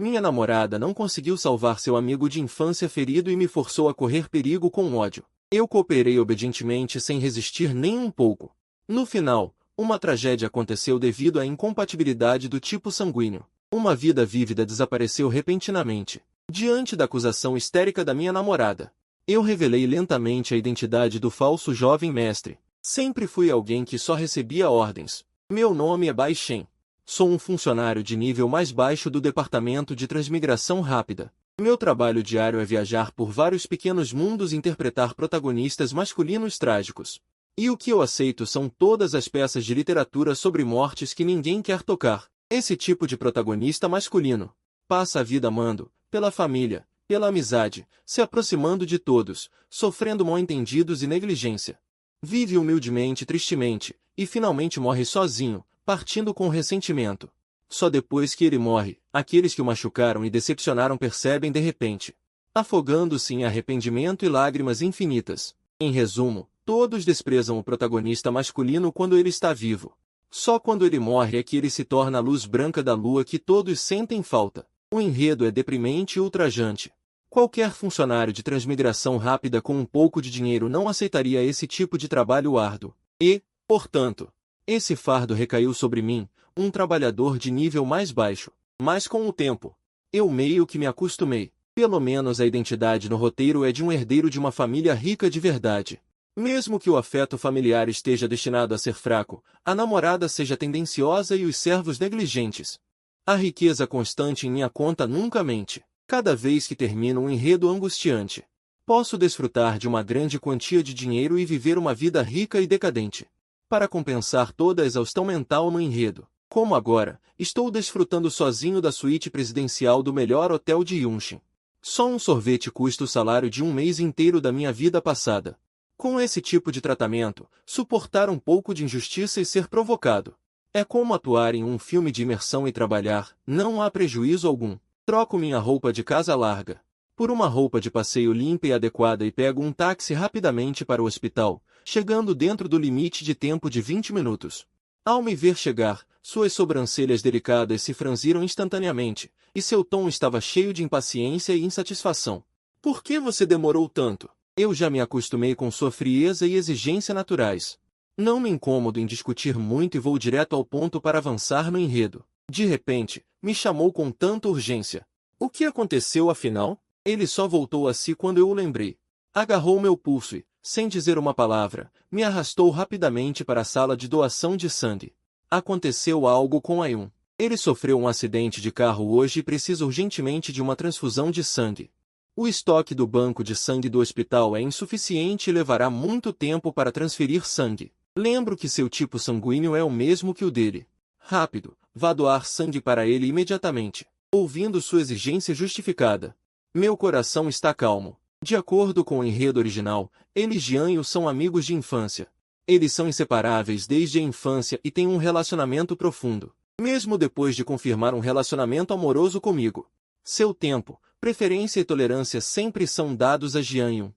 Minha namorada não conseguiu salvar seu amigo de infância ferido e me forçou a correr perigo com ódio. Eu cooperei obedientemente sem resistir nem um pouco. No final, uma tragédia aconteceu devido à incompatibilidade do tipo sanguíneo. Uma vida vívida desapareceu repentinamente. Diante da acusação histérica da minha namorada, eu revelei lentamente a identidade do falso jovem mestre. Sempre fui alguém que só recebia ordens. Meu nome é Bai Shen. Sou um funcionário de nível mais baixo do Departamento de Transmigração Rápida. Meu trabalho diário é viajar por vários pequenos mundos e interpretar protagonistas masculinos trágicos. E o que eu aceito são todas as peças de literatura sobre mortes que ninguém quer tocar. Esse tipo de protagonista masculino passa a vida amando, pela família, pela amizade, se aproximando de todos, sofrendo mal-entendidos e negligência. Vive humildemente e tristemente, e finalmente morre sozinho, partindo com ressentimento. Só depois que ele morre, aqueles que o machucaram e decepcionaram percebem de repente, afogando-se em arrependimento e lágrimas infinitas. Em resumo, todos desprezam o protagonista masculino quando ele está vivo. Só quando ele morre é que ele se torna a luz branca da lua que todos sentem falta. O enredo é deprimente e ultrajante. Qualquer funcionário de transmigração rápida com um pouco de dinheiro não aceitaria esse tipo de trabalho árduo. E, portanto, esse fardo recaiu sobre mim, um trabalhador de nível mais baixo. Mas com o tempo, eu meio que me acostumei. Pelo menos a identidade no roteiro é de um herdeiro de uma família rica de verdade. Mesmo que o afeto familiar esteja destinado a ser fraco, a namorada seja tendenciosa e os servos negligentes. A riqueza constante em minha conta nunca mente. Cada vez que termino um enredo angustiante, posso desfrutar de uma grande quantia de dinheiro e viver uma vida rica e decadente. Para compensar toda a exaustão mental no enredo, como agora, estou desfrutando sozinho da suíte presidencial do melhor hotel de Yunxin. Só um sorvete custa o salário de um mês inteiro da minha vida passada. Com esse tipo de tratamento, suportar um pouco de injustiça e ser provocado é como atuar em um filme de imersão e trabalhar, não há prejuízo algum. Troco minha roupa de casa larga por uma roupa de passeio limpa e adequada e pego um táxi rapidamente para o hospital, chegando dentro do limite de tempo de 20 minutos. Ao me ver chegar, suas sobrancelhas delicadas se franziram instantaneamente, e seu tom estava cheio de impaciência e insatisfação. Por que você demorou tanto? Eu já me acostumei com sua frieza e exigência naturais. Não me incomodo em discutir muito e vou direto ao ponto para avançar no enredo. De repente, me chamou com tanta urgência. O que aconteceu afinal? Ele só voltou a si quando eu o lembrei. Agarrou meu pulso e, sem dizer uma palavra, me arrastou rapidamente para a sala de doação de sangue. Aconteceu algo com Ayun. Ele sofreu um acidente de carro hoje e precisa urgentemente de uma transfusão de sangue. O estoque do banco de sangue do hospital é insuficiente e levará muito tempo para transferir sangue. Lembro que seu tipo sanguíneo é o mesmo que o dele. Rápido, vá doar sangue para ele imediatamente. Ouvindo sua exigência justificada, meu coração está calmo. De acordo com o enredo original, ele e Jianyu são amigos de infância. Eles são inseparáveis desde a infância e têm um relacionamento profundo, mesmo depois de confirmar um relacionamento amoroso comigo. Seu tempo, preferência e tolerância sempre são dados a Jianyu.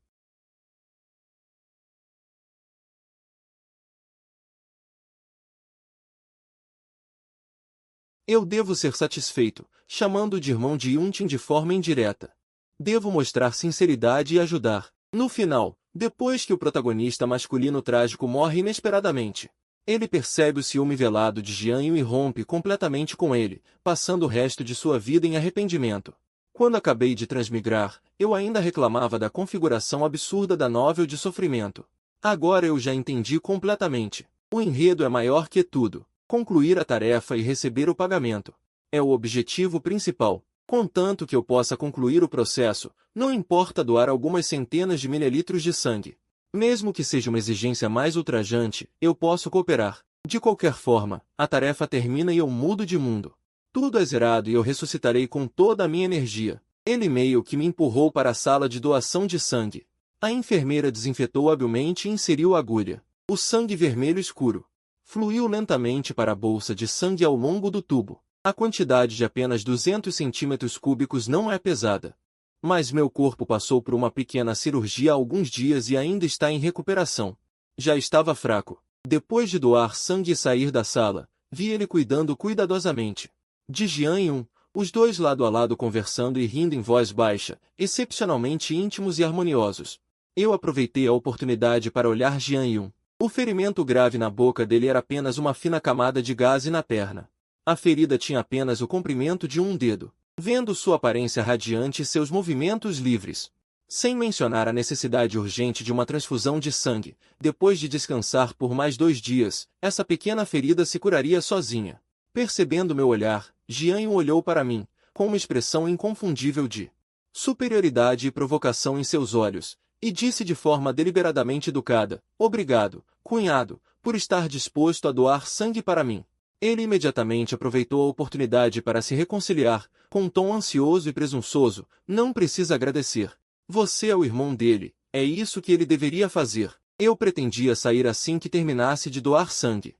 Eu devo ser satisfeito, chamando de irmão de Yuntin de forma indireta. Devo mostrar sinceridade e ajudar. No final, depois que o protagonista masculino trágico morre inesperadamente, ele percebe o ciúme velado de Jianyu e rompe completamente com ele, passando o resto de sua vida em arrependimento. Quando acabei de transmigrar, eu ainda reclamava da configuração absurda da novel de sofrimento. Agora eu já entendi completamente. O enredo é maior que tudo. Concluir a tarefa e receber o pagamento é o objetivo principal. Contanto que eu possa concluir o processo, não importa doar algumas centenas de mililitros de sangue. Mesmo que seja uma exigência mais ultrajante, eu posso cooperar. De qualquer forma, a tarefa termina e eu mudo de mundo. Tudo é zerado e eu ressuscitarei com toda a minha energia. Ele meio que me empurrou para a sala de doação de sangue. A enfermeira desinfetou habilmente e inseriu a agulha. O sangue vermelho escuro fluiu lentamente para a bolsa de sangue ao longo do tubo. A quantidade de apenas 200 centímetros cúbicos não é pesada. Mas meu corpo passou por uma pequena cirurgia há alguns dias e ainda está em recuperação. Já estava fraco. Depois de doar sangue e sair da sala, vi ele cuidando cuidadosamente de Jianyu, Os dois lado a lado conversando e rindo em voz baixa, excepcionalmente íntimos e harmoniosos. Eu aproveitei a oportunidade para olhar Jian Yun. O ferimento grave na boca dele era apenas uma fina camada de gaze na perna. A ferida tinha apenas o comprimento de um dedo. Vendo sua aparência radiante e seus movimentos livres, sem mencionar a necessidade urgente de uma transfusão de sangue, depois de descansar por mais 2 dias, essa pequena ferida se curaria sozinha. Percebendo meu olhar, Jian Yun olhou para mim, com uma expressão inconfundível de superioridade e provocação em seus olhos, e disse de forma deliberadamente educada: "Obrigado, cunhado, por estar disposto a doar sangue para mim." Ele imediatamente aproveitou a oportunidade para se reconciliar, com um tom ansioso e presunçoso: "Não precisa agradecer. Você é o irmão dele, é isso que ele deveria fazer." Eu pretendia sair assim que terminasse de doar sangue.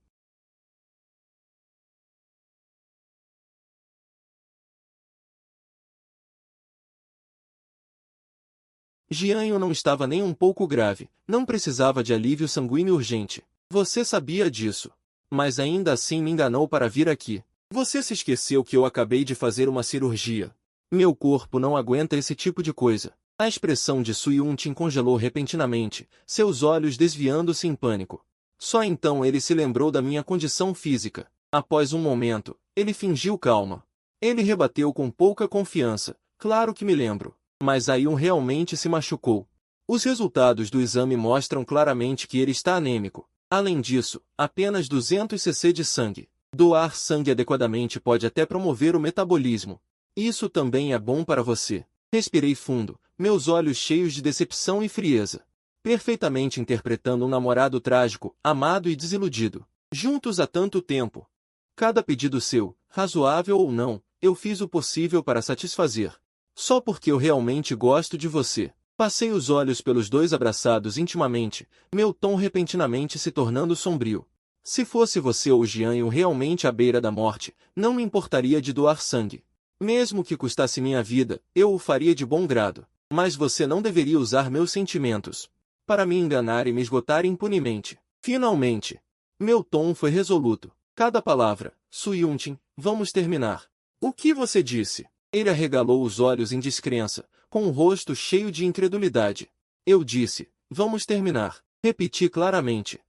Jianyu não estava nem um pouco grave, não precisava de alívio sanguíneo urgente. Você sabia disso. Mas ainda assim me enganou para vir aqui. Você se esqueceu que eu acabei de fazer uma cirurgia. Meu corpo não aguenta esse tipo de coisa. A expressão de Su Yuntin congelou repentinamente, seus olhos desviando-se em pânico. Só então ele se lembrou da minha condição física. Após um momento, ele fingiu calma. Ele rebateu com pouca confiança: "Claro que me lembro. Mas Ayun realmente se machucou. Os resultados do exame mostram claramente que ele está anêmico. Além disso, apenas 200 cc de sangue. Doar sangue adequadamente pode até promover o metabolismo. Isso também é bom para você." Respirei fundo, meus olhos cheios de decepção e frieza. Perfeitamente interpretando um namorado trágico, amado e desiludido. Juntos há tanto tempo. Cada pedido seu, razoável ou não, eu fiz o possível para satisfazer. Só porque eu realmente gosto de você. Passei os olhos pelos dois abraçados intimamente, meu tom repentinamente se tornando sombrio. Se fosse você ou Jianyu realmente à beira da morte, não me importaria de doar sangue. Mesmo que custasse minha vida, eu o faria de bom grado. Mas você não deveria usar meus sentimentos para me enganar e me esgotar impunemente. Finalmente, meu tom foi resoluto. Cada palavra: "Su Yuntin, vamos terminar." "O que você disse?" Ele arregalou os olhos em descrença, com o rosto cheio de incredulidade. "Eu disse, vamos terminar." Repeti claramente.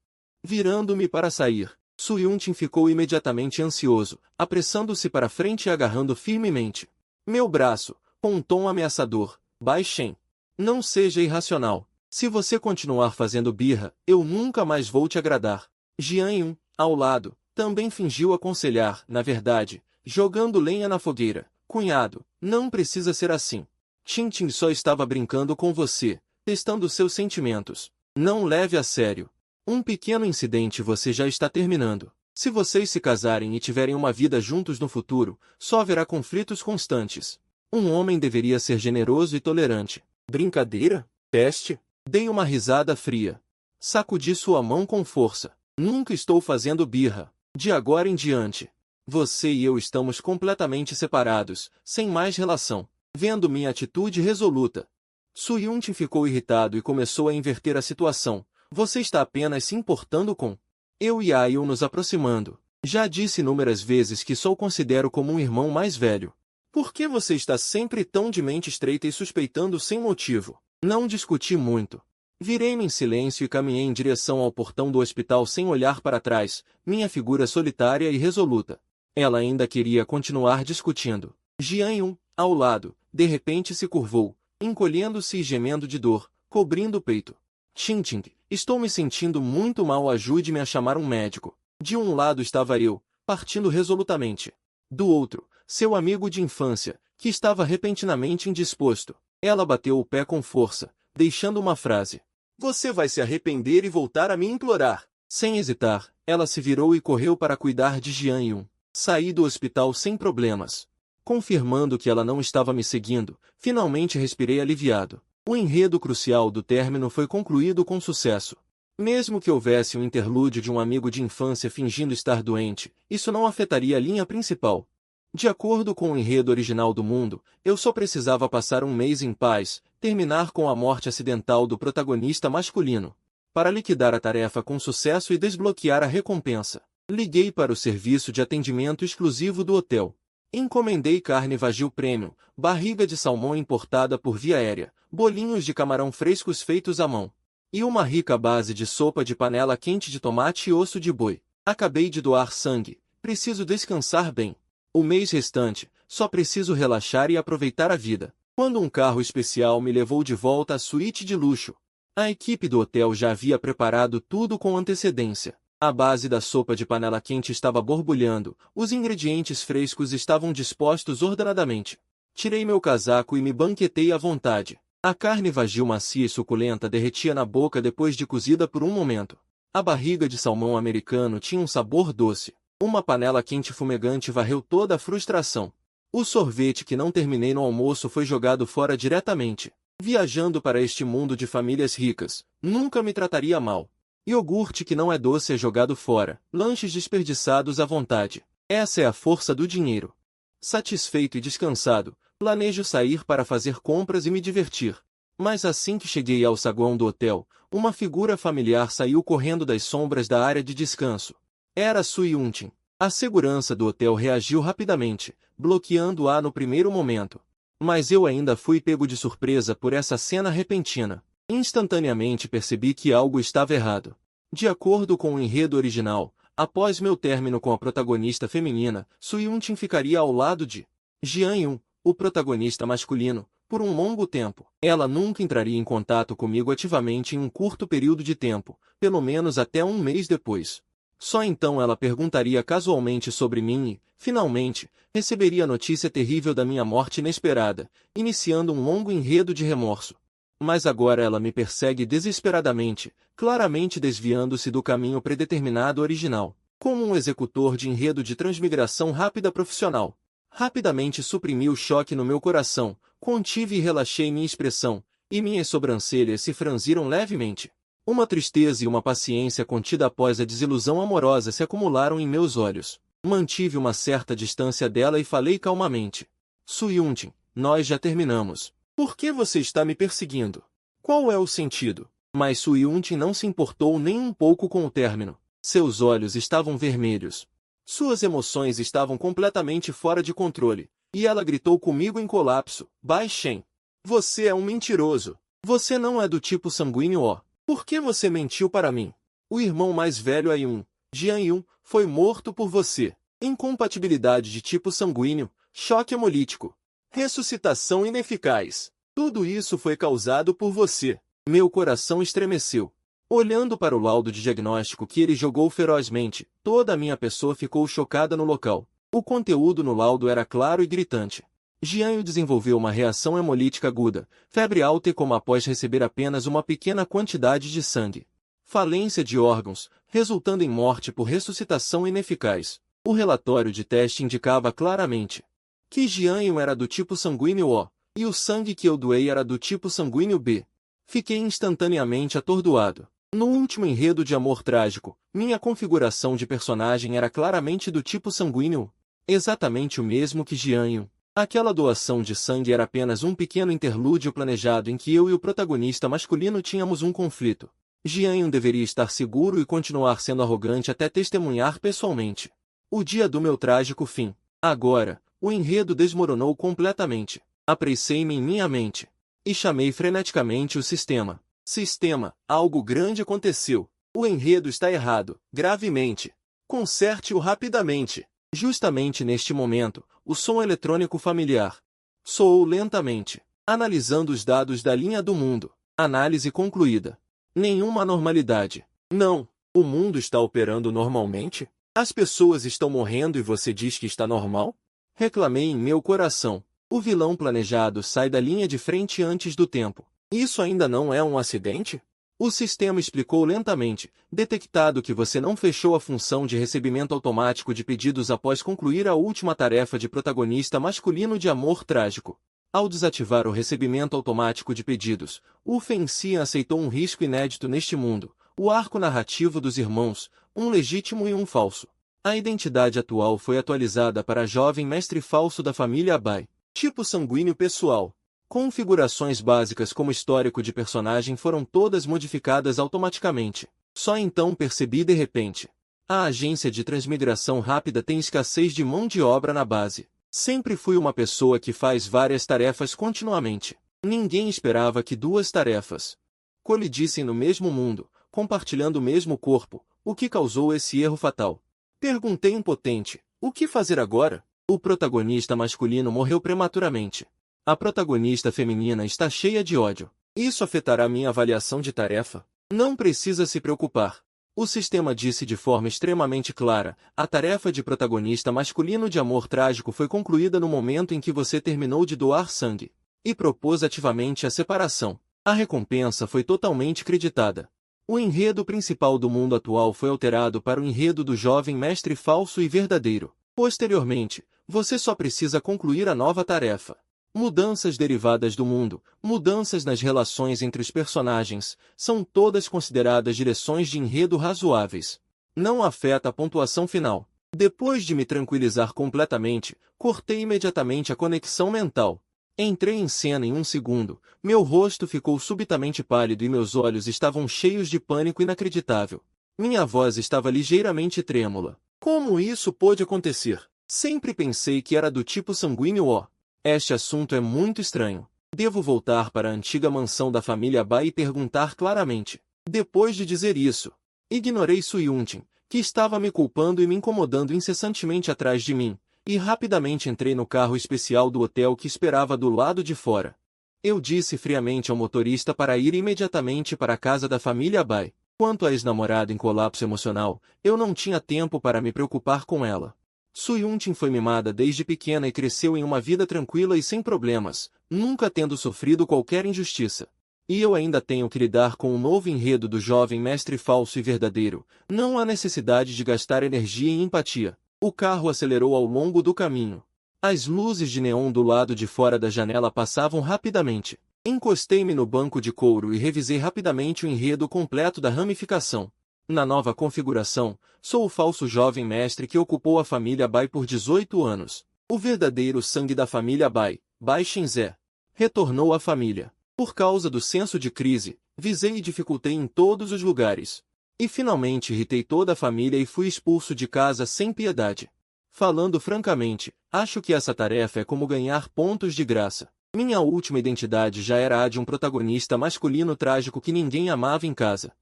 Virando-me para sair, Su Yuntin ficou imediatamente ansioso, apressando-se para frente e agarrando firmemente meu braço, com um tom ameaçador: "Bai Shen, não seja irracional. Se você continuar fazendo birra, eu nunca mais vou te agradar." Jian Yun, ao lado, também fingiu aconselhar, na verdade, jogando lenha na fogueira: "Cunhado, não precisa ser assim. Tintin só estava brincando com você, testando seus sentimentos. Não leve a sério. Um pequeno incidente e você já está terminando. Se vocês se casarem e tiverem uma vida juntos no futuro, só haverá conflitos constantes. Um homem deveria ser generoso e tolerante." "Brincadeira? Teste?" Dei uma risada fria. Sacudi sua mão com força. "Nunca estou fazendo birra. De agora em diante, você e eu estamos completamente separados, sem mais relação." Vendo minha atitude resoluta, Su Yuntin ficou irritado e começou a inverter a situação. "Você está apenas se importando com eu e Ayun nos aproximando. Já disse inúmeras vezes que só o considero como um irmão mais velho. Por que você está sempre tão de mente estreita e suspeitando sem motivo?" Não discuti muito. Virei-me em silêncio e caminhei em direção ao portão do hospital sem olhar para trás, minha figura solitária e resoluta. Ela ainda queria continuar discutindo. Jian Yun, ao lado, de repente se curvou, encolhendo-se e gemendo de dor, cobrindo o peito. "Tintin, estou me sentindo muito mal, ajude-me a chamar um médico." De um lado estava eu, partindo resolutamente. Do outro, seu amigo de infância, que estava repentinamente indisposto. Ela bateu o pé com força, deixando uma frase: "Você vai se arrepender e voltar a me implorar." Sem hesitar, ela se virou e correu para cuidar de Jian Yun. Saí do hospital sem problemas. Confirmando que ela não estava me seguindo, finalmente respirei aliviado. O enredo crucial do término foi concluído com sucesso. Mesmo que houvesse um interlúdio de um amigo de infância fingindo estar doente, isso não afetaria a linha principal. De acordo com o enredo original do mundo, eu só precisava passar um mês em paz, terminar com a morte acidental do protagonista masculino, para liquidar a tarefa com sucesso e desbloquear a recompensa. Liguei para o serviço de atendimento exclusivo do hotel. Encomendei carne Wagyu Premium, barriga de salmão importada por via aérea, bolinhos de camarão frescos feitos à mão. E uma rica base de sopa de panela quente de tomate e osso de boi. Acabei de doar sangue, preciso descansar bem. O mês restante, só preciso relaxar e aproveitar a vida. Quando um carro especial me levou de volta à suíte de luxo. A equipe do hotel já havia preparado tudo com antecedência. A base da sopa de panela quente estava borbulhando, os ingredientes frescos estavam dispostos ordenadamente. Tirei meu casaco e me banquetei à vontade. A carne Wagyu macia e suculenta derretia na boca depois de cozida por um momento. A barriga de salmão americano tinha um sabor doce. Uma panela quente fumegante varreu toda a frustração. O sorvete que não terminei no almoço foi jogado fora diretamente. Viajando para este mundo de famílias ricas, nunca me trataria mal. Iogurte que não é doce é jogado fora, lanches desperdiçados à vontade. Essa é a força do dinheiro. Satisfeito e descansado, planejo sair para fazer compras e me divertir. Mas assim que cheguei ao saguão do hotel, uma figura familiar saiu correndo das sombras da área de descanso. Era Su Yuntin. A segurança do hotel reagiu rapidamente, bloqueando-a no primeiro momento. Mas eu ainda fui pego de surpresa por essa cena repentina. Instantaneamente percebi que algo estava errado. De acordo com o enredo original, após meu término com a protagonista feminina, Su Yuntin ficaria ao lado de Jian Yun, o protagonista masculino, por um longo tempo. Ela nunca entraria em contato comigo ativamente em um curto período de tempo, pelo menos até um mês depois. Só então ela perguntaria casualmente sobre mim e, finalmente, receberia a notícia terrível da minha morte inesperada, iniciando um longo enredo de remorso. Mas agora ela me persegue desesperadamente, claramente desviando-se do caminho predeterminado original. Como um executor de enredo de transmigração rápida profissional. Rapidamente suprimi o choque no meu coração, contive e relaxei minha expressão, e minhas sobrancelhas se franziram levemente. Uma tristeza e uma paciência contida após a desilusão amorosa se acumularam em meus olhos. Mantive uma certa distância dela e falei calmamente. Su Yuntin, nós já terminamos. Por que você está me perseguindo? Qual é o sentido? Mas Su Yuntin não se importou nem um pouco com o término. Seus olhos estavam vermelhos. Suas emoções estavam completamente fora de controle, e ela gritou comigo em colapso. Bai Shen, você é um mentiroso. Você não é do tipo sanguíneo ó. Por que você mentiu para mim? O irmão mais velho Ayun, Jian Yun, foi morto por você. Incompatibilidade de tipo sanguíneo, choque hemolítico. Ressuscitação ineficaz. Tudo isso foi causado por você. Meu coração estremeceu. Olhando para o laudo de diagnóstico que ele jogou ferozmente, toda a minha pessoa ficou chocada no local. O conteúdo no laudo era claro e gritante. Jianyu desenvolveu uma reação hemolítica aguda, febre alta e coma após receber apenas uma pequena quantidade de sangue. Falência de órgãos, resultando em morte por ressuscitação ineficaz. O relatório de teste indicava claramente que Jianyu era do tipo sanguíneo O, e o sangue que eu doei era do tipo sanguíneo B. Fiquei instantaneamente atordoado. No último enredo de amor trágico, minha configuração de personagem era claramente do tipo sanguíneo, exatamente o mesmo que Jianyu. Aquela doação de sangue era apenas um pequeno interlúdio planejado em que eu e o protagonista masculino tínhamos um conflito. Jianyu deveria estar seguro e continuar sendo arrogante até testemunhar pessoalmente o dia do meu trágico fim. Agora, o enredo desmoronou completamente. Apressei-me em minha mente e chamei freneticamente o sistema. Sistema, algo grande aconteceu. O enredo está errado, gravemente. Conserte-o rapidamente. Justamente neste momento, o som eletrônico familiar soou lentamente, analisando os dados da linha do mundo. Análise concluída. Nenhuma anormalidade. Não, o mundo está operando normalmente? As pessoas estão morrendo e você diz que está normal? Reclamei em meu coração. O vilão planejado sai da linha de frente antes do tempo. Isso ainda não é um acidente? O sistema explicou lentamente, detectado que você não fechou a função de recebimento automático de pedidos após concluir a última tarefa de protagonista masculino de amor trágico. Ao desativar o recebimento automático de pedidos, o Fenxian aceitou um risco inédito neste mundo, o arco narrativo dos irmãos, um legítimo e um falso. A identidade atual foi atualizada para jovem mestre falso da família Bai. Tipo sanguíneo pessoal. Configurações básicas como histórico de personagem foram todas modificadas automaticamente. Só então percebi de repente. A agência de transmigração rápida tem escassez de mão de obra na base. Sempre fui uma pessoa que faz várias tarefas continuamente. Ninguém esperava que duas tarefas colidissem no mesmo mundo, compartilhando o mesmo corpo, o que causou esse erro fatal. Perguntei impotente, o que fazer agora? O protagonista masculino morreu prematuramente. A protagonista feminina está cheia de ódio. Isso afetará minha avaliação de tarefa? Não precisa se preocupar. O sistema disse de forma extremamente clara, a tarefa de protagonista masculino de amor trágico foi concluída no momento em que você terminou de doar sangue e propôs ativamente a separação. A recompensa foi totalmente creditada. O enredo principal do mundo atual foi alterado para o enredo do jovem mestre falso e verdadeiro. Posteriormente, você só precisa concluir a nova tarefa. Mudanças derivadas do mundo, mudanças nas relações entre os personagens, são todas consideradas direções de enredo razoáveis. Não afeta a pontuação final. Depois de me tranquilizar completamente, cortei imediatamente a conexão mental. Entrei em cena em um segundo, meu rosto ficou subitamente pálido e meus olhos estavam cheios de pânico inacreditável. Minha voz estava ligeiramente trêmula. Como isso pôde acontecer? Sempre pensei que era do tipo sanguíneo. Este assunto é muito estranho. Devo voltar para a antiga mansão da família Bai e perguntar claramente. Depois de dizer isso, ignorei Suyuntin, que estava me culpando e me incomodando incessantemente atrás de mim, e rapidamente entrei no carro especial do hotel que esperava do lado de fora. Eu disse friamente ao motorista para ir imediatamente para a casa da família Bai. Quanto à ex-namorada em colapso emocional, eu não tinha tempo para me preocupar com ela. Suyuntin foi mimada desde pequena e cresceu em uma vida tranquila e sem problemas, nunca tendo sofrido qualquer injustiça. E eu ainda tenho que lidar com o novo enredo do jovem mestre falso e verdadeiro. Não há necessidade de gastar energia em empatia. O carro acelerou ao longo do caminho. As luzes de neon do lado de fora da janela passavam rapidamente. Encostei-me no banco de couro e revisei rapidamente o enredo completo da ramificação. Na nova configuração, sou o falso jovem mestre que ocupou a família Bai por 18 anos. O verdadeiro sangue da família Bai, Bai Shinzé, retornou à família. Por causa do senso de crise, visei e dificultei em todos os lugares. E finalmente irritei toda a família e fui expulso de casa sem piedade. Falando francamente, acho que essa tarefa é como ganhar pontos de graça. Minha última identidade já era a de um protagonista masculino trágico que ninguém amava em casa.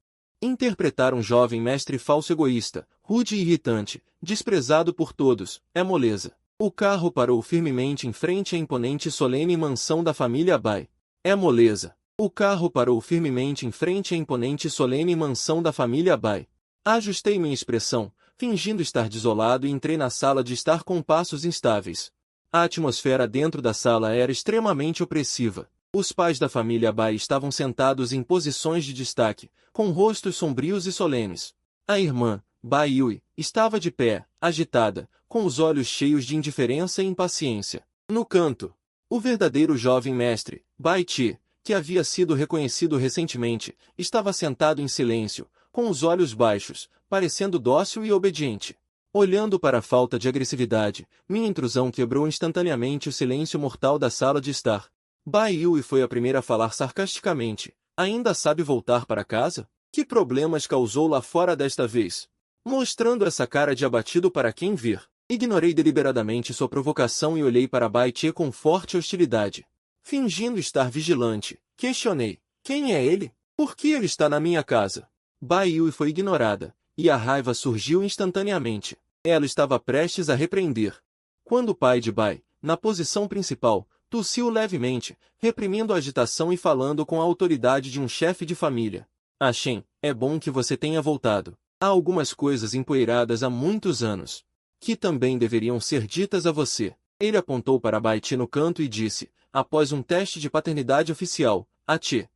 Interpretar um jovem mestre falso egoísta, rude e irritante, desprezado por todos, é moleza. O carro parou firmemente em frente à imponente e solene mansão da família Bai. É moleza. O carro parou firmemente em frente à imponente e solene mansão da família Bai. Ajustei minha expressão, fingindo estar desolado e entrei na sala de estar com passos instáveis. A atmosfera dentro da sala era extremamente opressiva. Os pais da família Bai estavam sentados em posições de destaque, com rostos sombrios e solenes. A irmã, Bai Yui, estava de pé, agitada, com os olhos cheios de indiferença e impaciência. No canto, o verdadeiro jovem mestre, Bai Chi, que havia sido reconhecido recentemente, estava sentado em silêncio, com os olhos baixos, parecendo dócil e obediente. Olhando para a falta de agressividade, minha intrusão quebrou instantaneamente o silêncio mortal da sala de estar. Bai Yui foi a primeira a falar sarcasticamente. Ainda sabe voltar para casa? Que problemas causou lá fora desta vez? Mostrando essa cara de abatido para quem vir. Ignorei deliberadamente sua provocação e olhei para Bai Che com forte hostilidade. Fingindo estar vigilante, questionei. Quem é ele? Por que ele está na minha casa? Bai Yui foi ignorada, e a raiva surgiu instantaneamente. Ela estava prestes a repreender. Quando o pai de Bai, na posição principal, tossiu levemente, reprimindo a agitação e falando com a autoridade de um chefe de família. Shen, é bom que você tenha voltado. Há algumas coisas empoeiradas há muitos anos, que também deveriam ser ditas a você. Ele apontou para Bai Che no canto e disse, após um teste de paternidade oficial, Ache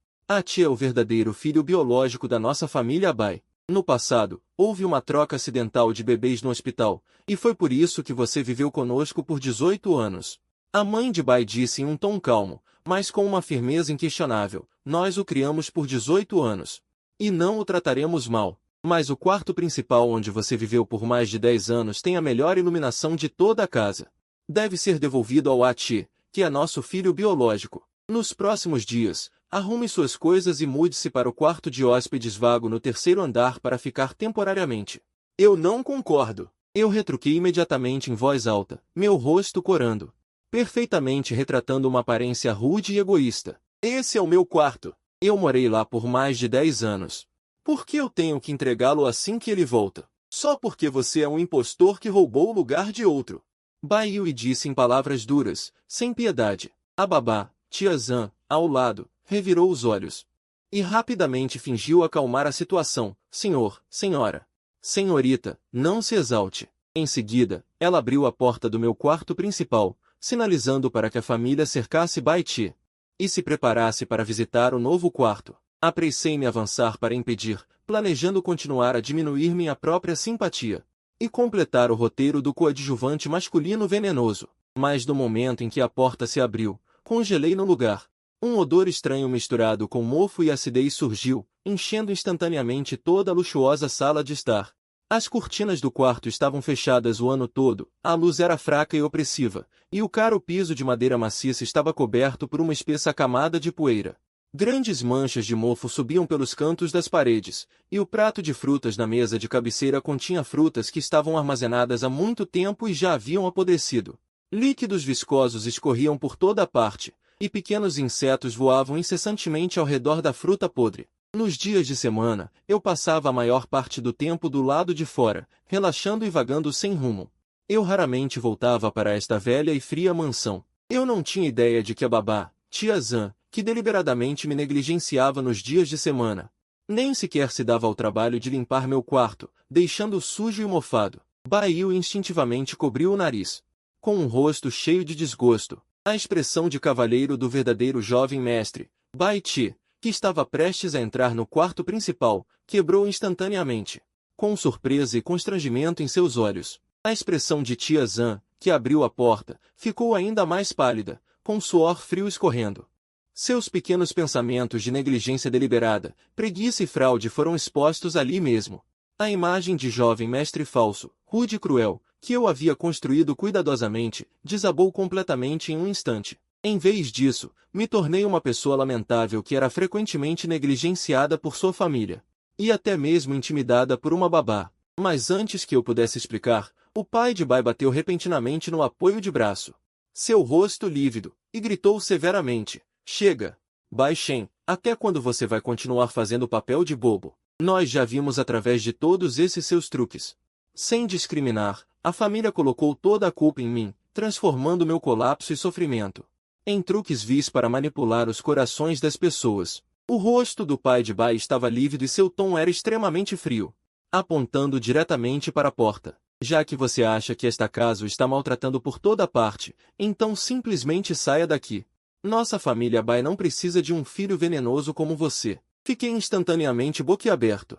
é o verdadeiro filho biológico da nossa família Bai. No passado, houve uma troca acidental de bebês no hospital, e foi por isso que você viveu conosco por 18 anos. A mãe de Bai disse em um tom calmo, mas com uma firmeza inquestionável, nós o criamos por 18 anos. E não o trataremos mal. Mas o quarto principal onde você viveu por mais de 10 anos tem a melhor iluminação de toda a casa. Deve ser devolvido ao Achi, que é nosso filho biológico. Nos próximos dias, arrume suas coisas e mude-se para o quarto de hóspedes vago no terceiro andar para ficar temporariamente. Eu não concordo. Eu retruquei imediatamente em voz alta, meu rosto corando, perfeitamente retratando uma aparência rude e egoísta. Esse é o meu quarto. Eu morei lá por mais de 10 anos. Por que eu tenho que entregá-lo assim que ele volta? Só porque você é um impostor que roubou o lugar de outro. Bai Yui disse em palavras duras, sem piedade. A babá, tia Zhan, ao lado, revirou os olhos. E rapidamente fingiu acalmar a situação. Senhor, senhora. Senhorita, não se exalte. Em seguida, ela abriu a porta do meu quarto principal, sinalizando para que a família cercasse Bai Ti e se preparasse para visitar o novo quarto. Apressei-me a avançar para impedir, planejando continuar a diminuir minha própria simpatia e completar o roteiro do coadjuvante masculino venenoso. Mas no momento em que a porta se abriu, congelei no lugar. Um odor estranho misturado com mofo e acidez surgiu, enchendo instantaneamente toda a luxuosa sala de estar. As cortinas do quarto estavam fechadas o ano todo, a luz era fraca e opressiva, e o caro piso de madeira maciça estava coberto por uma espessa camada de poeira. Grandes manchas de mofo subiam pelos cantos das paredes, e o prato de frutas na mesa de cabeceira continha frutas que estavam armazenadas há muito tempo e já haviam apodrecido. Líquidos viscosos escorriam por toda a parte, e pequenos insetos voavam incessantemente ao redor da fruta podre. Nos dias de semana, eu passava a maior parte do tempo do lado de fora, relaxando e vagando sem rumo. Eu raramente voltava para esta velha e fria mansão. Eu não tinha ideia de que a babá, tia Zhan, que deliberadamente me negligenciava nos dias de semana, nem sequer se dava ao trabalho de limpar meu quarto, deixando-o sujo e mofado. Bai Yui instintivamente cobriu o nariz. Com um rosto cheio de desgosto, a expressão de cavalheiro do verdadeiro jovem mestre, Bai Ti, que estava prestes a entrar no quarto principal, quebrou instantaneamente. Com surpresa e constrangimento em seus olhos, a expressão de tia Zhan, que abriu a porta, ficou ainda mais pálida, com suor frio escorrendo. Seus pequenos pensamentos de negligência deliberada, preguiça e fraude foram expostos ali mesmo. A imagem de jovem mestre falso, rude e cruel, que eu havia construído cuidadosamente, desabou completamente em um instante. Em vez disso, me tornei uma pessoa lamentável que era frequentemente negligenciada por sua família, e até mesmo intimidada por uma babá. Mas antes que eu pudesse explicar, o pai de Bai bateu repentinamente no apoio de braço. Seu rosto lívido, e gritou severamente, chega! Bai Shen, até quando você vai continuar fazendo o papel de bobo? Nós já vimos através de todos esses seus truques. Sem discriminar, a família colocou toda a culpa em mim, transformando meu colapso e sofrimento em truques vis para manipular os corações das pessoas. O rosto do pai de Bai estava lívido e seu tom era extremamente frio, apontando diretamente para a porta. Já que você acha que esta casa o está maltratando por toda parte, então simplesmente saia daqui. Nossa família Bai não precisa de um filho venenoso como você. Fiquei instantaneamente boquiaberto,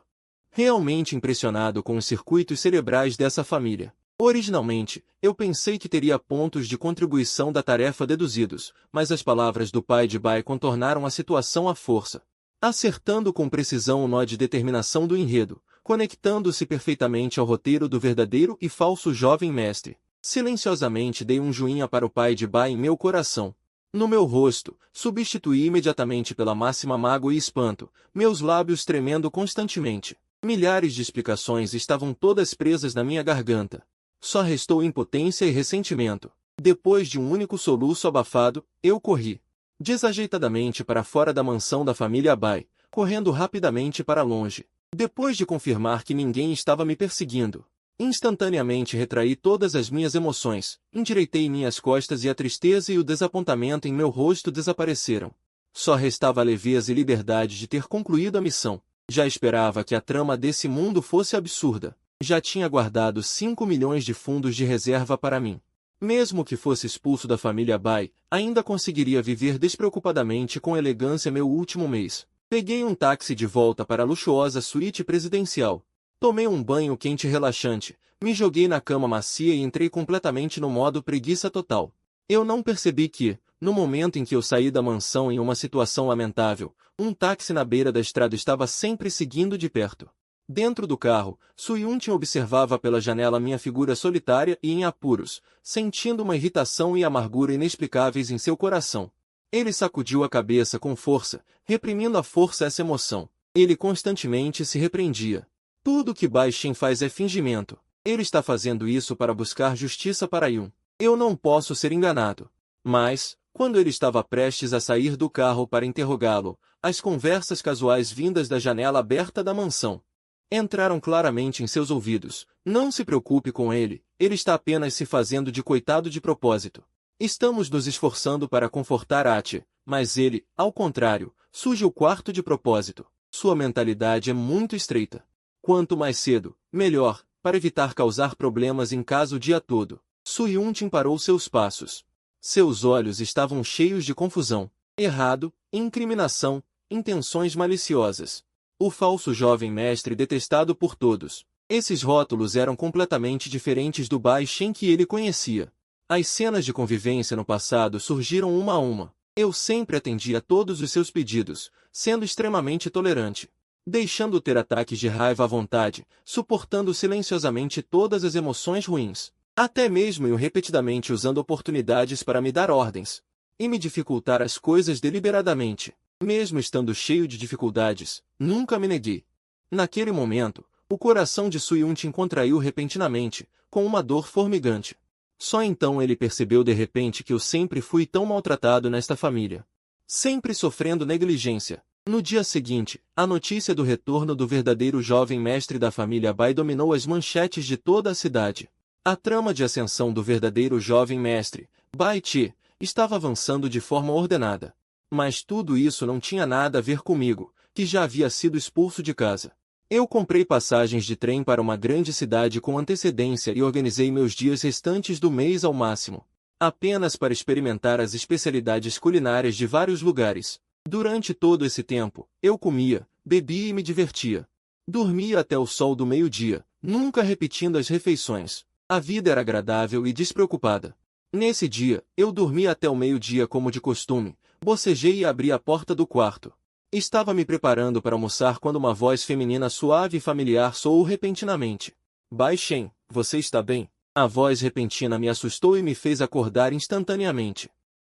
realmente impressionado com os circuitos cerebrais dessa família. Originalmente, eu pensei que teria pontos de contribuição da tarefa deduzidos, mas as palavras do pai de Bai contornaram a situação à força, acertando com precisão o nó de determinação do enredo, conectando-se perfeitamente ao roteiro do verdadeiro e falso jovem mestre. Silenciosamente dei um joinha para o pai de Bai em meu coração. No meu rosto, substituí imediatamente pela máxima mágoa e espanto, meus lábios tremendo constantemente. Milhares de explicações estavam todas presas na minha garganta. Só restou impotência e ressentimento. Depois de um único soluço abafado, eu corri desajeitadamente para fora da mansão da família Bai, correndo rapidamente para longe. Depois de confirmar que ninguém estava me perseguindo, instantaneamente retraí todas as minhas emoções, endireitei minhas costas e a tristeza e o desapontamento em meu rosto desapareceram. Só restava a leveza e liberdade de ter concluído a missão. Já esperava que a trama desse mundo fosse absurda. Já tinha guardado 5 milhões de fundos de reserva para mim. Mesmo que fosse expulso da família Bai, ainda conseguiria viver despreocupadamente com elegância meu último mês. Peguei um táxi de volta para a luxuosa suíte presidencial. Tomei um banho quente e relaxante, me joguei na cama macia e entrei completamente no modo preguiça total. Eu não percebi que, no momento em que eu saí da mansão em uma situação lamentável, um táxi na beira da estrada estava sempre seguindo de perto. Dentro do carro, Suyun-tin observava pela janela minha figura solitária e em apuros, sentindo uma irritação e amargura inexplicáveis em seu coração. Ele sacudiu a cabeça com força, reprimindo à força essa emoção. Ele constantemente se repreendia. Tudo que Bai Shen faz é fingimento. Ele está fazendo isso para buscar justiça para Yun. Eu não posso ser enganado. Mas, quando ele estava prestes a sair do carro para interrogá-lo, as conversas casuais vindas da janela aberta da mansão entraram claramente em seus ouvidos. Não se preocupe com ele, ele está apenas se fazendo de coitado de propósito. Estamos nos esforçando para confortar Ati, mas ele, ao contrário, suja o quarto de propósito. Sua mentalidade é muito estreita. Quanto mais cedo, melhor, para evitar causar problemas em casa o dia todo. Su Yuntin parou seus passos. Seus olhos estavam cheios de confusão, errado, incriminação, intenções maliciosas. O falso jovem mestre detestado por todos. Esses rótulos eram completamente diferentes do Bai Shen que ele conhecia. As cenas de convivência no passado surgiram uma a uma. Eu sempre atendi a todos os seus pedidos, sendo extremamente tolerante, deixando ter ataques de raiva à vontade, suportando silenciosamente todas as emoções ruins, até mesmo eu repetidamente usando oportunidades para me dar ordens e me dificultar as coisas deliberadamente. Mesmo estando cheio de dificuldades, nunca me neguei. Naquele momento, o coração de Su Yuntin contraiu repentinamente, com uma dor formigante. Só então ele percebeu de repente que eu sempre fui tão maltratado nesta família. Sempre sofrendo negligência. No dia seguinte, a notícia do retorno do verdadeiro jovem mestre da família Bai dominou as manchetes de toda a cidade. A trama de ascensão do verdadeiro jovem mestre, Bai Qi, estava avançando de forma ordenada. Mas tudo isso não tinha nada a ver comigo, que já havia sido expulso de casa. Eu comprei passagens de trem para uma grande cidade com antecedência e organizei meus dias restantes do mês ao máximo, apenas para experimentar as especialidades culinárias de vários lugares. Durante todo esse tempo, eu comia, bebia e me divertia. Dormia até o sol do meio-dia, nunca repetindo as refeições. A vida era agradável e despreocupada. Nesse dia, eu dormi até o meio-dia como de costume, bocejei e abri a porta do quarto. Estava me preparando para almoçar quando uma voz feminina suave e familiar soou repentinamente. Bai Shen, você está bem? A voz repentina me assustou e me fez acordar instantaneamente.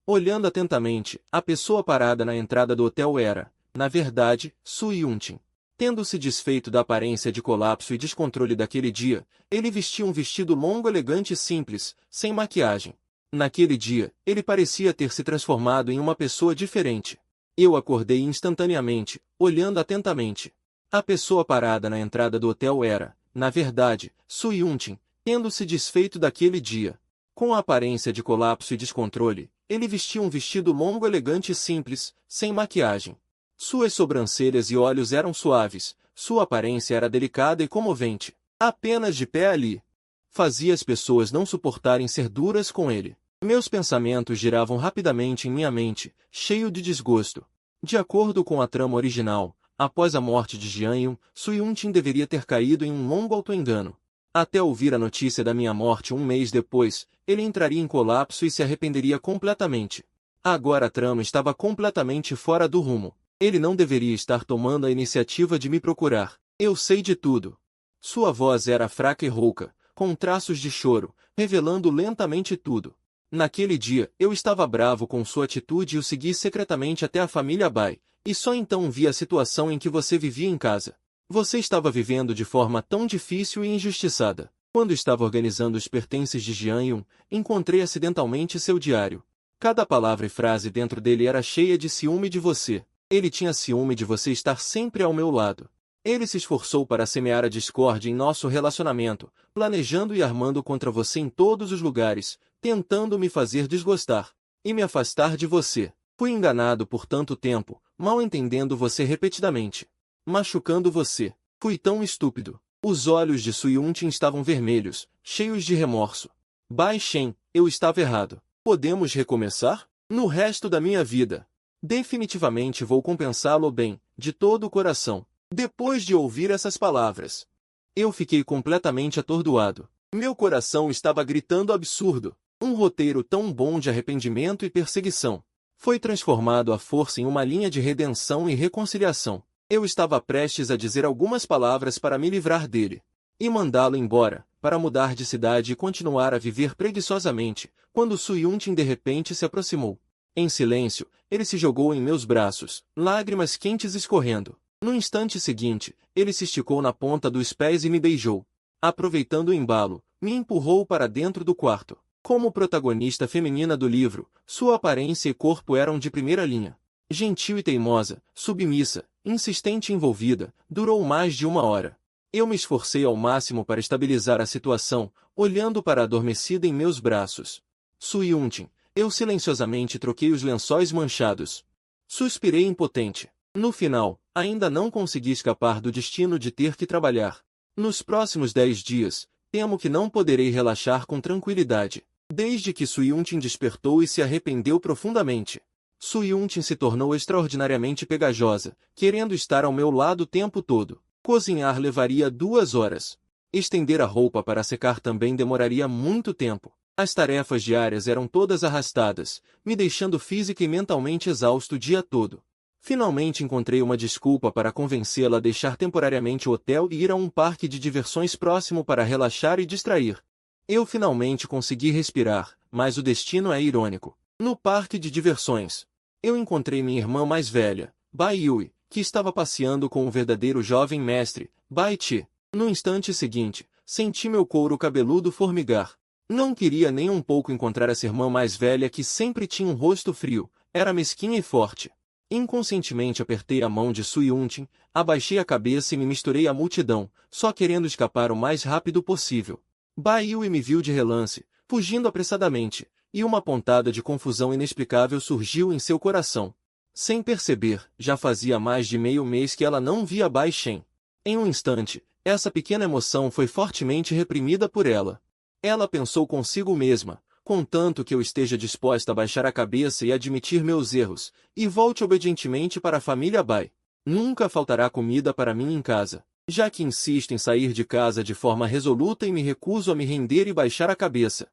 Olhando atentamente, a pessoa parada na entrada do hotel era, na verdade, Su Yuntin. Tendo se desfeito da aparência de colapso e descontrole daquele dia, ele vestia um vestido longo elegante e simples, sem maquiagem. Naquele dia, ele parecia ter se transformado em uma pessoa diferente. Eu acordei instantaneamente, olhando atentamente. A pessoa parada na entrada do hotel era, na verdade, Su Yuntin, tendo se desfeito daquele dia. Com a aparência de colapso e descontrole, ele vestia um vestido longo elegante e simples, sem maquiagem. Suas sobrancelhas e olhos eram suaves, sua aparência era delicada e comovente. Apenas de pé ali, fazia as pessoas não suportarem ser duras com ele. Meus pensamentos giravam rapidamente em minha mente, cheio de desgosto. De acordo com a trama original, após a morte de Jian Yun, Su Yuntin deveria ter caído em um longo autoengano. Até ouvir a notícia da minha morte um mês depois, ele entraria em colapso e se arrependeria completamente. Agora a trama estava completamente fora do rumo. Ele não deveria estar tomando a iniciativa de me procurar. Eu sei de tudo. Sua voz era fraca e rouca, com traços de choro, revelando lentamente tudo. Naquele dia, eu estava bravo com sua atitude e o segui secretamente até a família Bai, e só então vi a situação em que você vivia em casa. Você estava vivendo de forma tão difícil e injustiçada. Quando estava organizando os pertences de Jian Yun, encontrei acidentalmente seu diário. Cada palavra e frase dentro dele era cheia de ciúme de você. Ele tinha ciúme de você estar sempre ao meu lado. Ele se esforçou para semear a discórdia em nosso relacionamento, planejando e armando contra você em todos os lugares, tentando me fazer desgostar e me afastar de você. Fui enganado por tanto tempo, mal entendendo você repetidamente, machucando você. Fui tão estúpido. Os olhos de Su Yuntin estavam vermelhos, cheios de remorso. Bai Shen, eu estava errado. Podemos recomeçar? No resto da minha vida, definitivamente vou compensá-lo bem, de todo o coração. Depois de ouvir essas palavras, eu fiquei completamente atordoado. Meu coração estava gritando absurdo. Um roteiro tão bom de arrependimento e perseguição foi transformado à força em uma linha de redenção e reconciliação. Eu estava prestes a dizer algumas palavras para me livrar dele e mandá-lo embora, para mudar de cidade e continuar a viver preguiçosamente, quando Su Yuntin de repente se aproximou. Em silêncio, ele se jogou em meus braços, lágrimas quentes escorrendo. No instante seguinte, ele se esticou na ponta dos pés e me beijou. aproveitando o embalo, me empurrou para dentro do quarto. Como protagonista feminina do livro, sua aparência e corpo eram de primeira linha. Gentil e teimosa, submissa, insistente e envolvida, durou mais de 1 hora. Eu me esforcei ao máximo para estabilizar a situação, olhando para a adormecida em meus braços. Suyuntin, eu silenciosamente troquei os lençóis manchados. Suspirei impotente. No final, ainda não consegui escapar do destino de ter que trabalhar. Nos próximos 10 dias, temo que não poderei relaxar com tranquilidade. Desde que Suyuntin despertou e se arrependeu profundamente. Suyuntin se tornou extraordinariamente pegajosa, querendo estar ao meu lado o tempo todo. Cozinhar levaria 2 horas. Estender a roupa para secar também demoraria muito tempo. As tarefas diárias eram todas arrastadas, me deixando física e mentalmente exausto o dia todo. Finalmente encontrei uma desculpa para convencê-la a deixar temporariamente o hotel e ir a um parque de diversões próximo para relaxar e distrair. Eu finalmente consegui respirar, mas o destino é irônico. No parque de diversões, eu encontrei minha irmã mais velha, Bai Yui, que estava passeando com o verdadeiro jovem mestre, Bai Ti. No instante seguinte, senti meu couro cabeludo formigar. Não queria nem um pouco encontrar essa irmã mais velha que sempre tinha um rosto frio, era mesquinha e forte. Inconscientemente apertei a mão de Suyuntin, abaixei a cabeça e me misturei à multidão, só querendo escapar o mais rápido possível. Bai Yui me viu de relance, fugindo apressadamente, e uma pontada de confusão inexplicável surgiu em seu coração. Sem perceber, já fazia mais de meio mês que ela não via Bai Shen. Em um instante, essa pequena emoção foi fortemente reprimida por ela. Ela pensou consigo mesma, contanto que eu esteja disposta a baixar a cabeça e admitir meus erros, e volte obedientemente para a família Bai. Nunca faltará comida para mim em casa, já que insisto em sair de casa de forma resoluta e me recuso a me render e baixar a cabeça.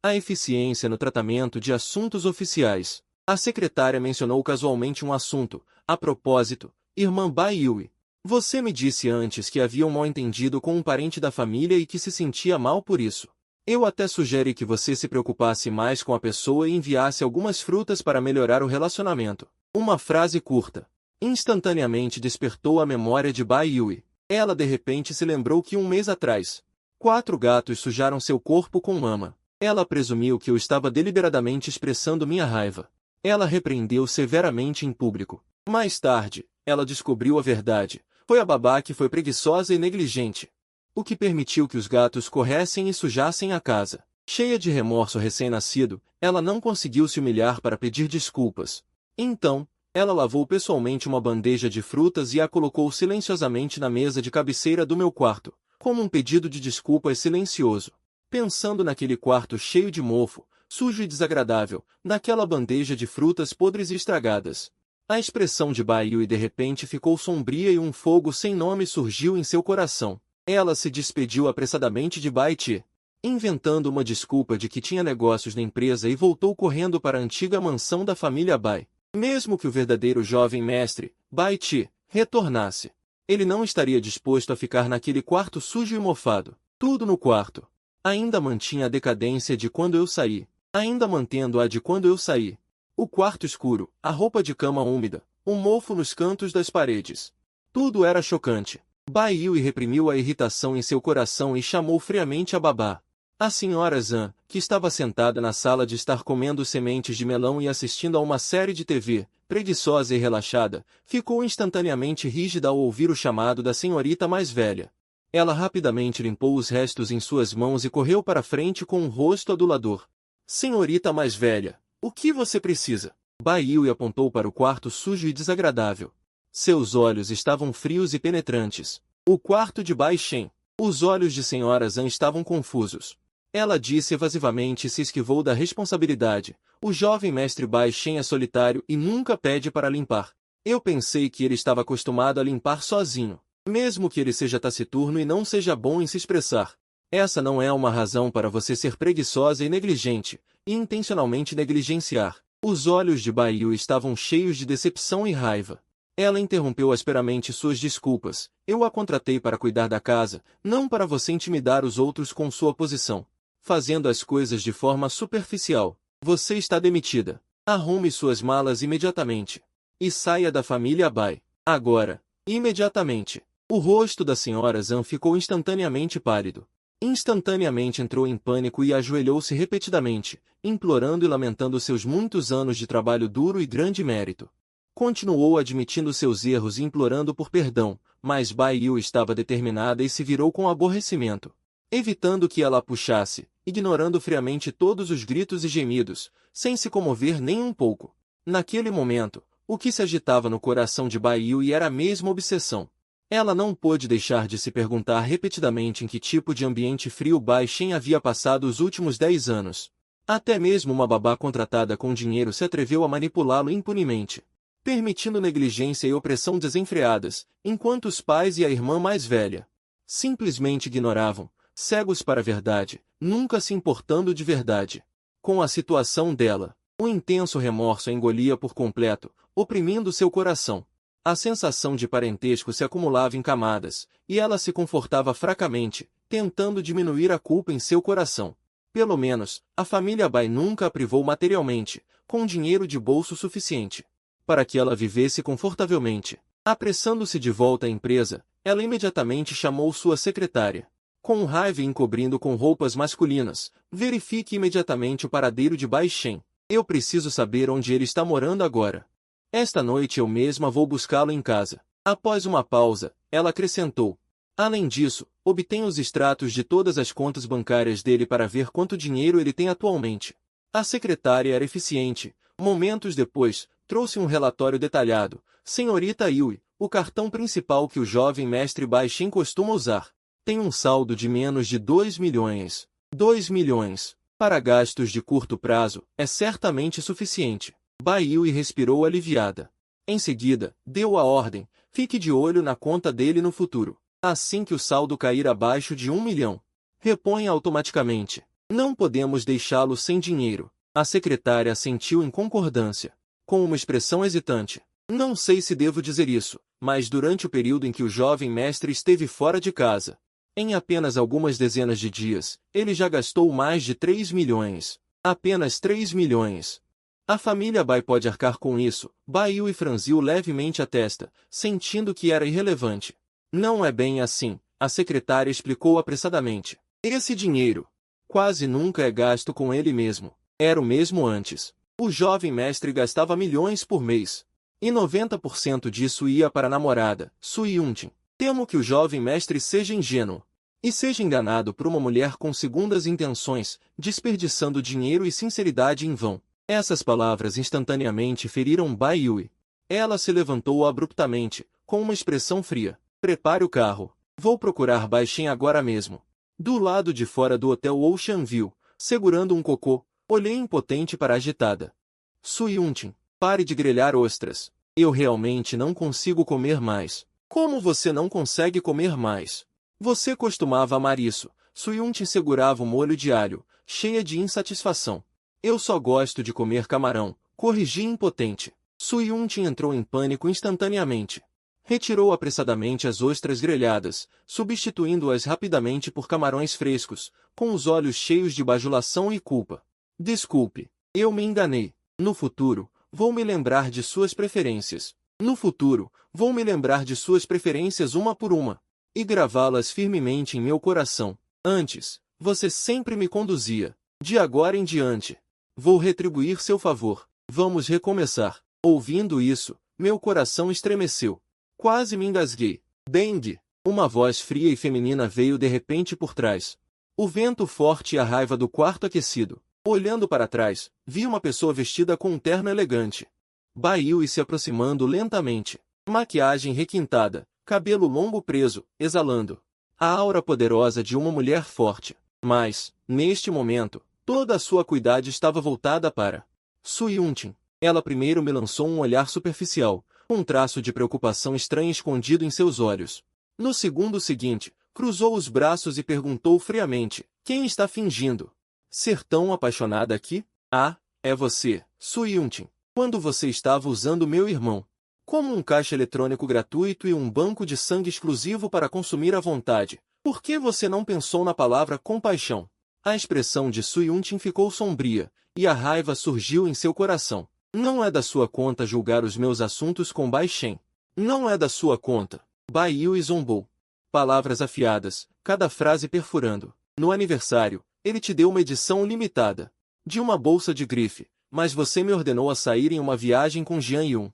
A eficiência no tratamento de assuntos oficiais. A secretária mencionou casualmente um assunto. A propósito, irmã Bai Yui. Você me disse antes que havia um mal-entendido com um parente da família e que se sentia mal por isso. Eu até sugeri que você se preocupasse mais com a pessoa e enviasse algumas frutas para melhorar o relacionamento. Uma frase curta. Instantaneamente despertou a memória de Bai Yui. Ela de repente se lembrou que 1 mês atrás, 4 gatos sujaram seu corpo com lama. Ela presumiu que eu estava deliberadamente expressando minha raiva. Ela repreendeu severamente em público. Mais tarde, ela descobriu a verdade. Foi a babá que foi preguiçosa e negligente, o que permitiu que os gatos corressem e sujassem a casa. Cheia de remorso recém-nascido, ela não conseguiu se humilhar para pedir desculpas. Então, ela lavou pessoalmente uma bandeja de frutas e a colocou silenciosamente na mesa de cabeceira do meu quarto, como um pedido de desculpas silencioso. Pensando naquele quarto cheio de mofo, sujo e desagradável, naquela bandeja de frutas podres e estragadas. A expressão de Bai Yui de repente ficou sombria e um fogo sem nome surgiu em seu coração. Ela se despediu apressadamente de Bai Ti, inventando uma desculpa de que tinha negócios na empresa e voltou correndo para a antiga mansão da família Bai. Mesmo que o verdadeiro jovem mestre, Bai Ti, retornasse, ele não estaria disposto a ficar naquele quarto sujo e mofado. Tudo no quarto ainda mantinha a decadência de quando eu saí, ainda mantendo-a de quando eu saí. O quarto escuro, a roupa de cama úmida, um mofo nos cantos das paredes. Tudo era chocante. Bai Yui reprimiu a irritação em seu coração e chamou friamente a babá. A senhora Zhan, que estava sentada na sala de estar comendo sementes de melão e assistindo a uma série de TV, preguiçosa e relaxada, ficou instantaneamente rígida ao ouvir o chamado da senhorita mais velha. Ela rapidamente limpou os restos em suas mãos e correu para frente com um rosto adulador. Senhorita mais velha, o que você precisa? Bai Yui apontou para o quarto sujo e desagradável. Seus olhos estavam frios e penetrantes. O quarto de Bai Shen. Os olhos de senhora Zhan estavam confusos. Ela disse evasivamente e se esquivou da responsabilidade. O jovem mestre Bai Shen é solitário e nunca pede para limpar. Eu pensei que ele estava acostumado a limpar sozinho. Mesmo que ele seja taciturno e não seja bom em se expressar. Essa não é uma razão para você ser preguiçosa e negligente, e intencionalmente negligenciar. Os olhos de Bai Yui estavam cheios de decepção e raiva. Ela interrompeu asperamente suas desculpas. Eu a contratei para cuidar da casa, não para você intimidar os outros com sua posição. Fazendo as coisas de forma superficial. Você está demitida. Arrume suas malas imediatamente. E saia da família Bai. Agora. Imediatamente. O rosto da senhora Zhang ficou instantaneamente pálido. Instantaneamente entrou em pânico e ajoelhou-se repetidamente, implorando e lamentando seus muitos anos de trabalho duro e grande mérito. Continuou admitindo seus erros e implorando por perdão, mas Bai Yu estava determinada e se virou com aborrecimento. Evitando que ela a puxasse, ignorando friamente todos os gritos e gemidos, sem se comover nem um pouco. Naquele momento, o que se agitava no coração de Bai Yu era a mesma obsessão. Ela não pôde deixar de se perguntar repetidamente em que tipo de ambiente frio Bai Shen havia passado os últimos 10 anos. Até mesmo uma babá contratada com dinheiro se atreveu a manipulá-lo impunemente, permitindo negligência e opressão desenfreadas, enquanto os pais e a irmã mais velha simplesmente ignoravam, cegos para a verdade, nunca se importando de verdade com a situação dela. Um intenso remorso a engolia por completo, oprimindo seu coração. A sensação de parentesco se acumulava em camadas, e ela se confortava fracamente, tentando diminuir a culpa em seu coração. Pelo menos, a família Bai nunca a privou materialmente, com dinheiro de bolso suficiente para que ela vivesse confortavelmente. Apressando-se de volta à empresa, ela imediatamente chamou sua secretária. Com raiva e encobrindo com roupas masculinas, verifique imediatamente o paradeiro de Bai Shen. Eu preciso saber onde ele está morando agora. Esta noite eu mesma vou buscá-lo em casa. Após uma pausa, ela acrescentou. Além disso, obtenha os extratos de todas as contas bancárias dele para ver quanto dinheiro ele tem atualmente. A secretária era eficiente. Momentos depois, trouxe um relatório detalhado. Senhorita Yui, o cartão principal que o jovem mestre Bai Shen costuma usar tem um saldo de menos de 2 milhões. 2 milhões. Para gastos de curto prazo, é certamente suficiente. Bai Yui respirou aliviada. Em seguida, deu a ordem, fique de olho na conta dele no futuro. Assim que o saldo cair abaixo de 1 milhão, reponha automaticamente. Não podemos deixá-lo sem dinheiro. A secretária assentiu em concordância, com uma expressão hesitante. Não sei se devo dizer isso, mas durante o período em que o jovem mestre esteve fora de casa, em apenas algumas dezenas de dias, ele já gastou mais de 3 milhões. Apenas 3 milhões. A família Bai pode arcar com isso. Bai Yui franziu levemente a testa, sentindo que era irrelevante. Não é bem assim, a secretária explicou apressadamente. Esse dinheiro quase nunca é gasto com ele mesmo. Era o mesmo antes. O jovem mestre gastava milhões por mês. E 90% disso ia para a namorada, Sui Yuntin. Temo que o jovem mestre seja ingênuo e seja enganado por uma mulher com segundas intenções, desperdiçando dinheiro e sinceridade em vão. Essas palavras instantaneamente feriram Bai Yui. Ela se levantou abruptamente, com uma expressão fria. Prepare o carro. Vou procurar Bai Shen agora mesmo. Do lado de fora do hotel Ocean View, segurando um cocô, olhei impotente para a agitada Sui Yuntin. Pare de grelhar ostras. Eu realmente não consigo comer mais. Como você não consegue comer mais? Você costumava amar isso. Sui Yuntin segurava o molho de alho, cheia de insatisfação. Eu só gosto de comer camarão, corrigi impotente. Sui Yuntin entrou em pânico instantaneamente. Retirou apressadamente as ostras grelhadas, substituindo-as rapidamente por camarões frescos, com os olhos cheios de bajulação e culpa. Desculpe, eu me enganei. No futuro, vou me lembrar de suas preferências. No futuro, vou me lembrar de suas preferências uma por uma, e gravá-las firmemente em meu coração. Antes, você sempre me conduzia. De agora em diante, vou retribuir seu favor. Vamos recomeçar. Ouvindo isso, meu coração estremeceu. Quase me engasguei. Deng! Uma voz fria e feminina veio de repente por trás. O vento forte e a raiva do quarto aquecido. Olhando para trás, vi uma pessoa vestida com um terno elegante. Bai Yui se aproximando lentamente. Maquiagem requintada, cabelo longo preso, exalando a aura poderosa de uma mulher forte. Mas, neste momento, toda a sua acuidade estava voltada para Sui Yuntin. Ela primeiro me lançou um olhar superficial, um traço de preocupação estranha escondido em seus olhos. No segundo seguinte, cruzou os braços e perguntou friamente, quem está fingindo ser tão apaixonada aqui? Ah, é você, Sui Yuntin. Quando você estava usando meu irmão como um caixa eletrônico gratuito e um banco de sangue exclusivo para consumir à vontade, por que você não pensou na palavra compaixão? A expressão de Sui Yuntin ficou sombria, e a raiva surgiu em seu coração. Não é da sua conta julgar os meus assuntos com Bai Shen. Não é da sua conta. Bai Yui zombou. Palavras afiadas, cada frase perfurando. No aniversário, ele te deu uma edição limitada de uma bolsa de grife, mas você me ordenou a sair em uma viagem com Jian Yun.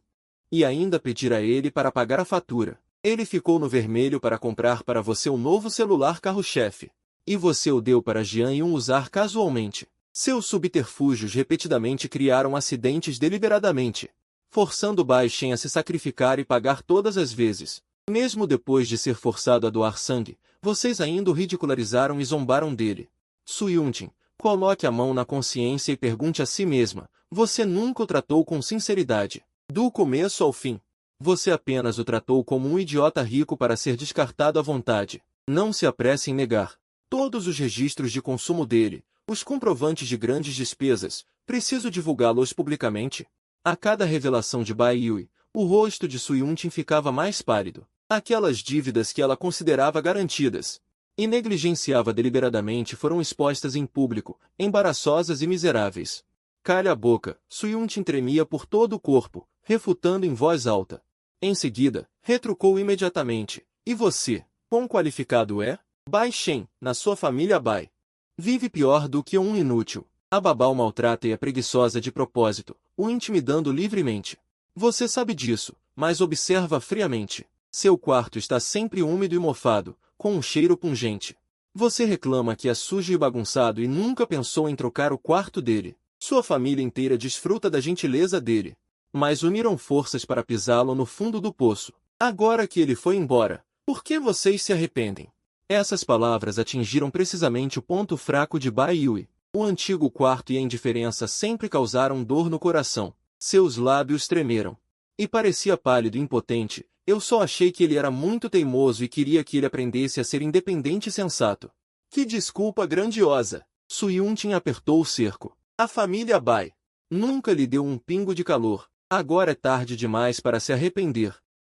E ainda pedir a ele para pagar a fatura. Ele ficou no vermelho para comprar para você um novo celular carro-chefe. E você o deu para Jian Yun usar casualmente. Seus subterfúgios repetidamente criaram acidentes deliberadamente, forçando Bai Shen a se sacrificar e pagar todas as vezes. Mesmo depois de ser forçado a doar sangue, vocês ainda o ridicularizaram e zombaram dele. Su Yuntin, coloque a mão na consciência e pergunte a si mesma, você nunca o tratou com sinceridade. Do começo ao fim. Você apenas o tratou como um idiota rico para ser descartado à vontade. Não se apresse em negar. Todos os registros de consumo dele, os comprovantes de grandes despesas, preciso divulgá-los publicamente. A cada revelação de Bai Yui, o rosto de Su Yuntin ficava mais pálido. Aquelas dívidas que ela considerava garantidas e negligenciava deliberadamente foram expostas em público, embaraçosas e miseráveis. Calha a boca, Su Yuntin tremia por todo o corpo, refutando em voz alta. Em seguida, retrucou imediatamente. E você, quão qualificado é? Bai Shen, na sua família Bai. Vive pior do que um inútil. A babá o maltrata e é preguiçosa de propósito, o intimidando livremente. Você sabe disso, mas observa friamente. Seu quarto está sempre úmido e mofado, com um cheiro pungente. Você reclama que é sujo e bagunçado e nunca pensou em trocar o quarto dele. Sua família inteira desfruta da gentileza dele. Mas uniram forças para pisá-lo no fundo do poço. Agora que ele foi embora, por que vocês se arrependem? Essas palavras atingiram precisamente o ponto fraco de Bai Yui. O antigo quarto e a indiferença sempre causaram dor no coração. Seus lábios tremeram. E parecia pálido e impotente. Eu só achei que ele era muito teimoso e queria que ele aprendesse a ser independente e sensato. Que desculpa grandiosa! Su Yuntin apertou o cerco. A família Bai nunca lhe deu um pingo de calor. Agora é tarde demais para se arrepender.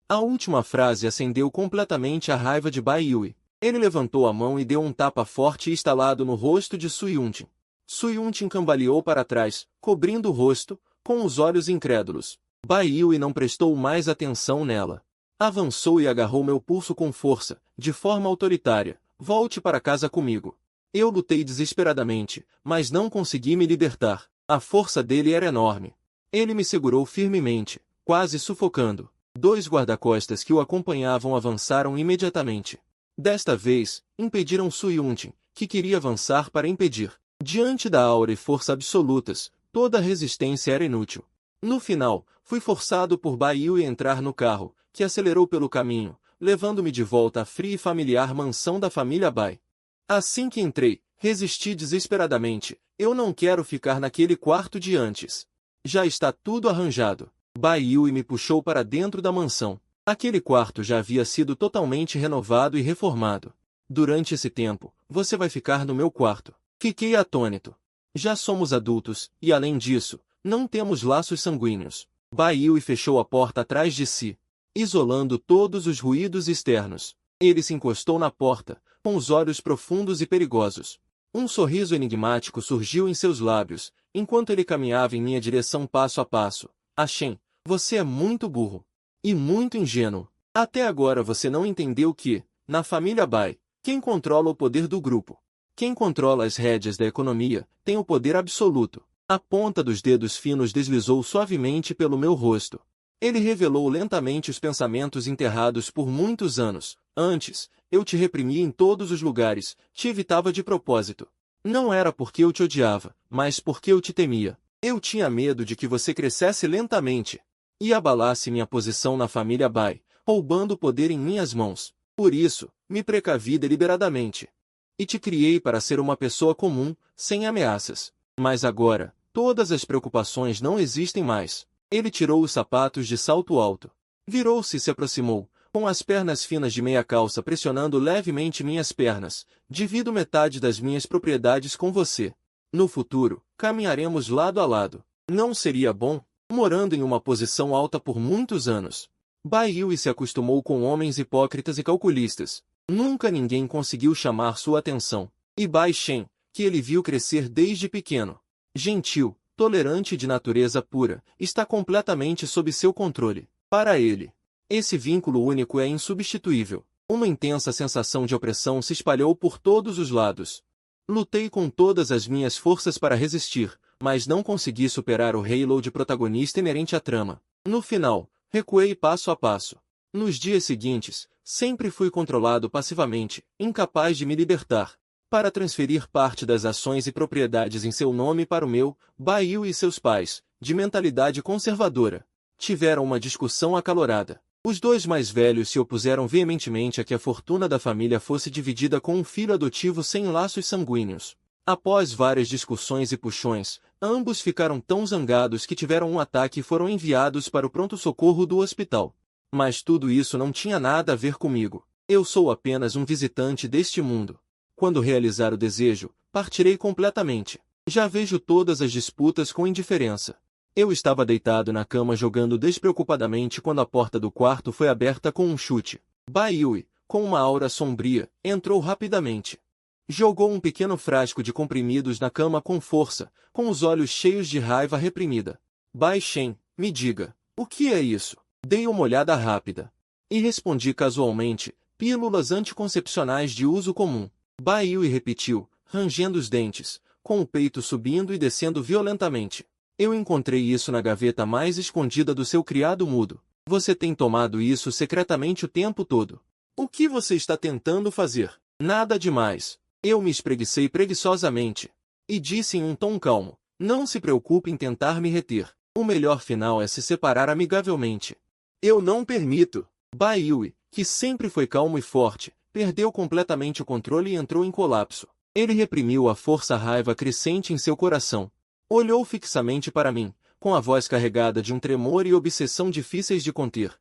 A última frase acendeu completamente a raiva de Bai Yui. Ele levantou a mão e deu um tapa forte e estalado no rosto de Su Yuntin. Su Yuntin cambaleou para trás, cobrindo o rosto, com os olhos incrédulos. Bai Yui não prestou mais atenção nela. Avançou e agarrou meu pulso com força, de forma autoritária. Volte para casa comigo. Eu lutei desesperadamente, mas não consegui me libertar. A força dele era enorme. Ele me segurou firmemente, quase sufocando. 2 guarda-costas que o acompanhavam avançaram imediatamente. Desta vez, impediram Su Yuntin, que queria avançar para impedir. Diante da aura e força absolutas, toda resistência era inútil. No final, fui forçado por Bai Yui a entrar no carro, que acelerou pelo caminho, levando-me de volta à fria e familiar mansão da família Bai. Assim que entrei, resisti desesperadamente. Eu não quero ficar naquele quarto de antes. Já está tudo arranjado. Bai Yui me puxou para dentro da mansão. Aquele quarto já havia sido totalmente renovado e reformado. Durante esse tempo, você vai ficar no meu quarto. Fiquei atônito. Já somos adultos, e além disso, não temos laços sanguíneos. Bai Yui fechou a porta atrás de si, isolando todos os ruídos externos. Ele se encostou na porta, com os olhos profundos e perigosos. Um sorriso enigmático surgiu em seus lábios, enquanto ele caminhava em minha direção passo a passo. Shen, você é muito burro. E muito ingênuo. Até agora você não entendeu que, na família Bai, quem controla o poder do grupo, quem controla as rédeas da economia, tem o poder absoluto. A ponta dos dedos finos deslizou suavemente pelo meu rosto. Ele revelou lentamente os pensamentos enterrados por muitos anos. Antes, eu te reprimia em todos os lugares, te evitava de propósito. Não era porque eu te odiava, mas porque eu te temia. Eu tinha medo de que você crescesse lentamente e abalasse minha posição na família Bai, roubando o poder em minhas mãos. Por isso, me precavi deliberadamente. E te criei para ser uma pessoa comum, sem ameaças. Mas agora, todas as preocupações não existem mais. Ele tirou os sapatos de salto alto. Virou-se e se aproximou, com as pernas finas de meia calça pressionando levemente minhas pernas. Divido metade das minhas propriedades com você. No futuro, caminharemos lado a lado. Não seria bom? Morando em uma posição alta por muitos anos. Bai Yui se acostumou com homens hipócritas e calculistas. Nunca ninguém conseguiu chamar sua atenção. E Bai Shen, que ele viu crescer desde pequeno. Gentil, tolerante e de natureza pura, está completamente sob seu controle. Para ele, esse vínculo único é insubstituível. Uma intensa sensação de opressão se espalhou por todos os lados. Lutei com todas as minhas forças para resistir, mas não consegui superar o halo de protagonista inerente à trama. No final, recuei passo a passo. Nos dias seguintes, sempre fui controlado passivamente, incapaz de me libertar. Para transferir parte das ações e propriedades em seu nome para o meu, Baiu e seus pais, de mentalidade conservadora, tiveram uma discussão acalorada. Os dois mais velhos se opuseram veementemente a que a fortuna da família fosse dividida com um filho adotivo sem laços sanguíneos. Após várias discussões e puxões, ambos ficaram tão zangados que tiveram um ataque e foram enviados para o pronto-socorro do hospital. Mas tudo isso não tinha nada a ver comigo. Eu sou apenas um visitante deste mundo. Quando realizar o desejo, partirei completamente. Já vejo todas as disputas com indiferença. Eu estava deitado na cama jogando despreocupadamente quando a porta do quarto foi aberta com um chute. Baiui, com uma aura sombria, entrou rapidamente. Jogou um pequeno frasco de comprimidos na cama com força, com os olhos cheios de raiva reprimida. Bai Shen, me diga, o que é isso? Dei uma olhada rápida. E respondi casualmente, pílulas anticoncepcionais de uso comum. Baiui repetiu, rangendo os dentes, com o peito subindo e descendo violentamente. Eu encontrei isso na gaveta mais escondida do seu criado mudo. Você tem tomado isso secretamente o tempo todo. O que você está tentando fazer? Nada demais. Eu me espreguicei preguiçosamente. E disse em um tom calmo, não se preocupe em tentar me reter. O melhor final é se separar amigavelmente. Eu não permito. Baiui, que sempre foi calmo e forte, perdeu completamente o controle e entrou em colapso. Ele reprimiu a força raiva crescente em seu coração. Olhou fixamente para mim, com a voz carregada de um tremor e obsessão difíceis de conter.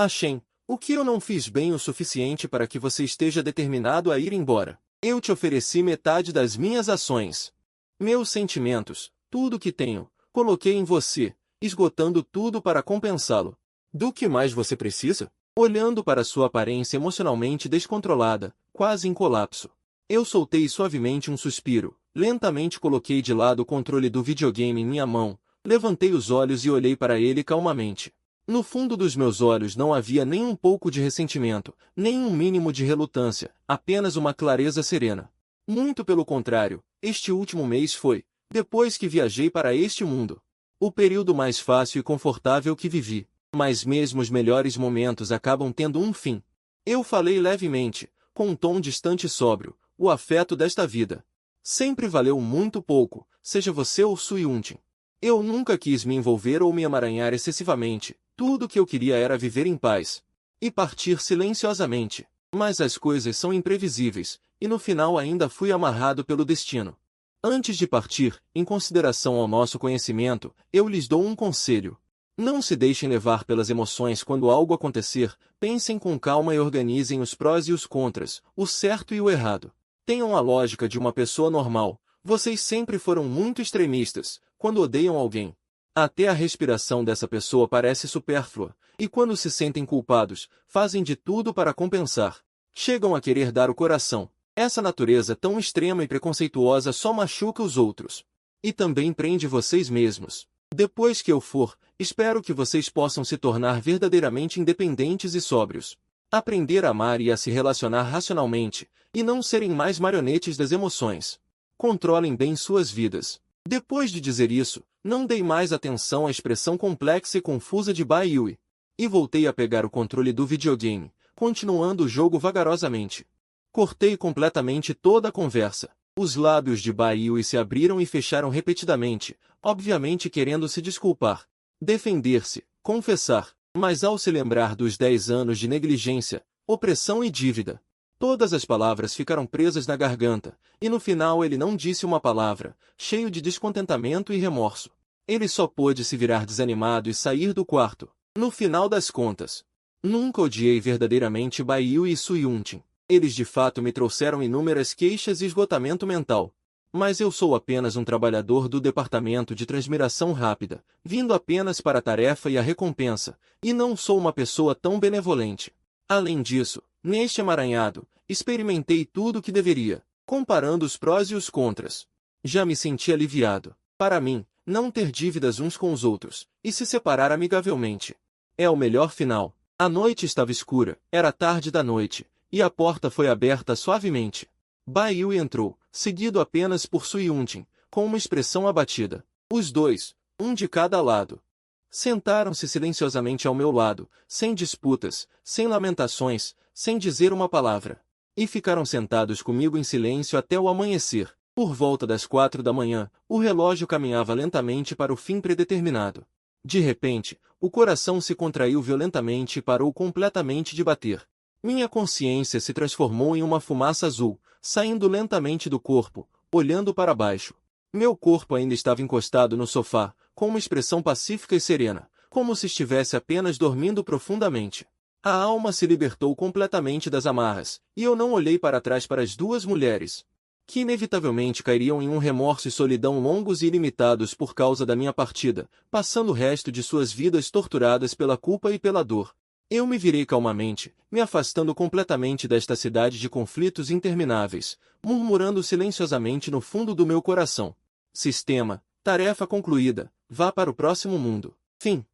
Shen, o que eu não fiz bem o suficiente para que você esteja determinado a ir embora? Eu te ofereci metade das minhas ações. Meus sentimentos, tudo que tenho, coloquei em você, esgotando tudo para compensá-lo. Do que mais você precisa? Olhando para sua aparência emocionalmente descontrolada, quase em colapso. Eu soltei suavemente um suspiro, lentamente coloquei de lado o controle do videogame em minha mão, levantei os olhos e olhei para ele calmamente. No fundo dos meus olhos não havia nem um pouco de ressentimento, nem um mínimo de relutância, apenas uma clareza serena. Muito pelo contrário, este último mês foi, depois que viajei para este mundo, o período mais fácil e confortável que vivi. Mas mesmo os melhores momentos acabam tendo um fim. Eu falei levemente, com um tom distante e sóbrio, o afeto desta vida sempre valeu muito pouco, seja você ou Suyuntin. Eu nunca quis me envolver ou me emaranhar excessivamente, tudo o que eu queria era viver em paz. E partir silenciosamente. Mas as coisas são imprevisíveis, e no final ainda fui amarrado pelo destino. Antes de partir, em consideração ao nosso conhecimento, eu lhes dou um conselho. Não se deixem levar pelas emoções quando algo acontecer, pensem com calma e organizem os prós e os contras, o certo e o errado. Tenham a lógica de uma pessoa normal. Vocês sempre foram muito extremistas, quando odeiam alguém. Até a respiração dessa pessoa parece supérflua, e quando se sentem culpados, fazem de tudo para compensar. Chegam a querer dar o coração. Essa natureza tão extrema e preconceituosa só machuca os outros. E também prende vocês mesmos. Depois que eu for, espero que vocês possam se tornar verdadeiramente independentes e sóbrios. Aprender a amar e a se relacionar racionalmente, e não serem mais marionetes das emoções. Controlem bem suas vidas. Depois de dizer isso, não dei mais atenção à expressão complexa e confusa de Baiui. E voltei a pegar o controle do videogame, continuando o jogo vagarosamente. Cortei completamente toda a conversa. Os lábios de Baiui se abriram e fecharam repetidamente, obviamente querendo se desculpar, defender-se, confessar, mas ao se lembrar dos 10 anos de negligência, opressão e dívida, todas as palavras ficaram presas na garganta, e no final ele não disse uma palavra, cheio de descontentamento e remorso. Ele só pôde se virar desanimado e sair do quarto. No final das contas, nunca odiei verdadeiramente Baiu e Suyuntin. Eles de fato me trouxeram inúmeras queixas e esgotamento mental. Mas eu sou apenas um trabalhador do departamento de transmiração rápida, vindo apenas para a tarefa e a recompensa, e não sou uma pessoa tão benevolente. Além disso, neste emaranhado, experimentei tudo o que deveria, comparando os prós e os contras. Já me senti aliviado. Para mim, não ter dívidas uns com os outros, e se separar amigavelmente. É o melhor final. A noite estava escura, era tarde da noite, e a porta foi aberta suavemente. Bai Yue entrou, seguido apenas por Sui Yunjin, com uma expressão abatida. Os dois, um de cada lado. Sentaram-se silenciosamente ao meu lado, sem disputas, sem lamentações, sem dizer uma palavra. E ficaram sentados comigo em silêncio até o amanhecer. Por volta das 4 da manhã, o relógio caminhava lentamente para o fim predeterminado. De repente, o coração se contraiu violentamente e parou completamente de bater. Minha consciência se transformou em uma fumaça azul, saindo lentamente do corpo, olhando para baixo. Meu corpo ainda estava encostado no sofá, com uma expressão pacífica e serena, como se estivesse apenas dormindo profundamente. A alma se libertou completamente das amarras, e eu não olhei para trás para as duas mulheres, que inevitavelmente cairiam em um remorso e solidão longos e ilimitados por causa da minha partida, passando o resto de suas vidas torturadas pela culpa e pela dor. Eu me virei calmamente, me afastando completamente desta cidade de conflitos intermináveis, murmurando silenciosamente no fundo do meu coração. Sistema, tarefa concluída, vá para o próximo mundo. Fim.